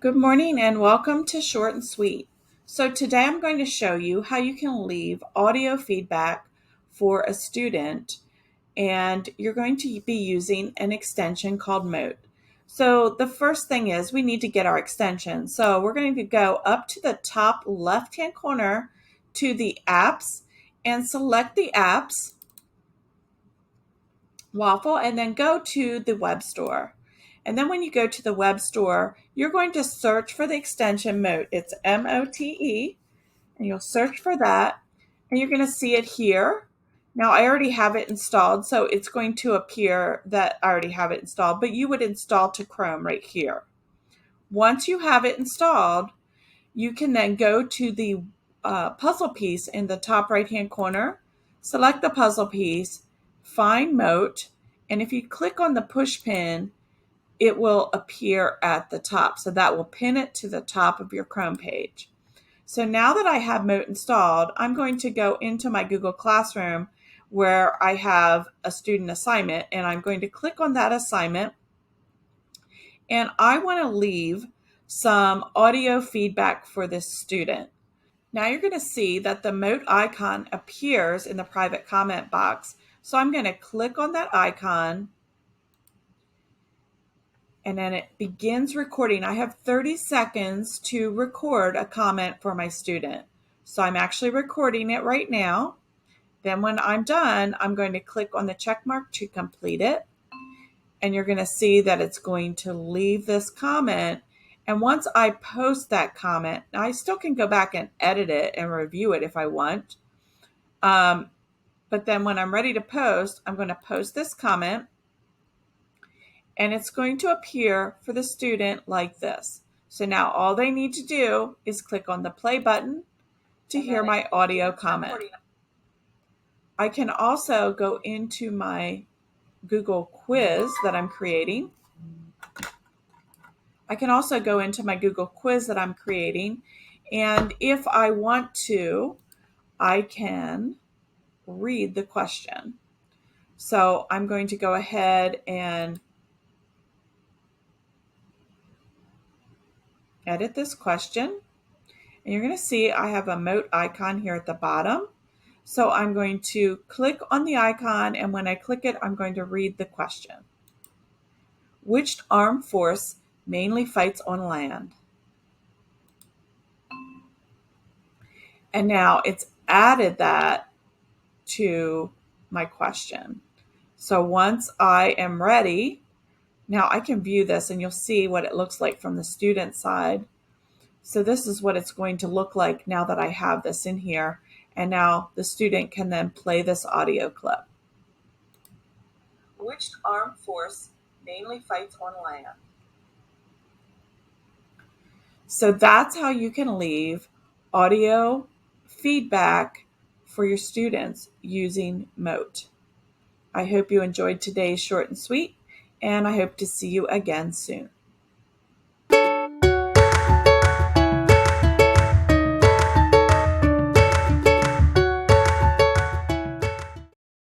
Good morning and welcome to Short and Sweet. So today I'm going to show you how you can leave audio feedback for a student, and you're going to be using an extension called Mote. So the first thing is we need to get our extension. So we're going to go up to the top left-hand corner to the apps and select the apps waffle and then go to the web store. And then when you go to the web store, you're going to search for the extension Mote. It's Mote, and you'll search for that, and you're going to see it here. Now, I already have it installed, so it's going to appear that I already have it installed, but you would install to Chrome right here. Once you have it installed, you can then go to the puzzle piece in the top right-hand corner, select the puzzle piece, find Mote, and if you click on the push pin, it will appear at the top. So that will pin it to the top of your Chrome page. So now that I have Mote installed, I'm going to go into my Google Classroom where I have a student assignment, and I'm going to click on that assignment, and I want to leave some audio feedback for this student. Now you're going to see that the Mote icon appears in the private comment box. So I'm going to click on that icon, and then it begins recording. I have 30 seconds to record a comment for my student. So I'm actually recording it right now. Then when I'm done, I'm going to click on the check mark to complete it. And you're going to see that it's going to leave this comment. And once I post that comment, now I still can go back and edit it and review it if I want. But then when I'm ready to post, I'm going to post this comment, and it's going to appear for the student like this. So now all they need to do is click on the play button to hear my audio comment. I can also go into my Google quiz that I'm creating. And if I want to, I can read the question. So I'm going to go ahead and edit this question. And you're going to see I have a Mote icon here at the bottom. So I'm going to click on the icon, and when I click it, I'm going to read the question. Which armed force mainly fights on land? And now it's added that to my question. So once I am ready, now I can view this, and you'll see what it looks like from the student side. So this is what it's going to look like now that I have this in here. And now the student can then play this audio clip. Which armed force mainly fights on land? So that's how you can leave audio feedback for your students using Mote. I hope you enjoyed today's Short and Sweet, and I hope to see you again soon.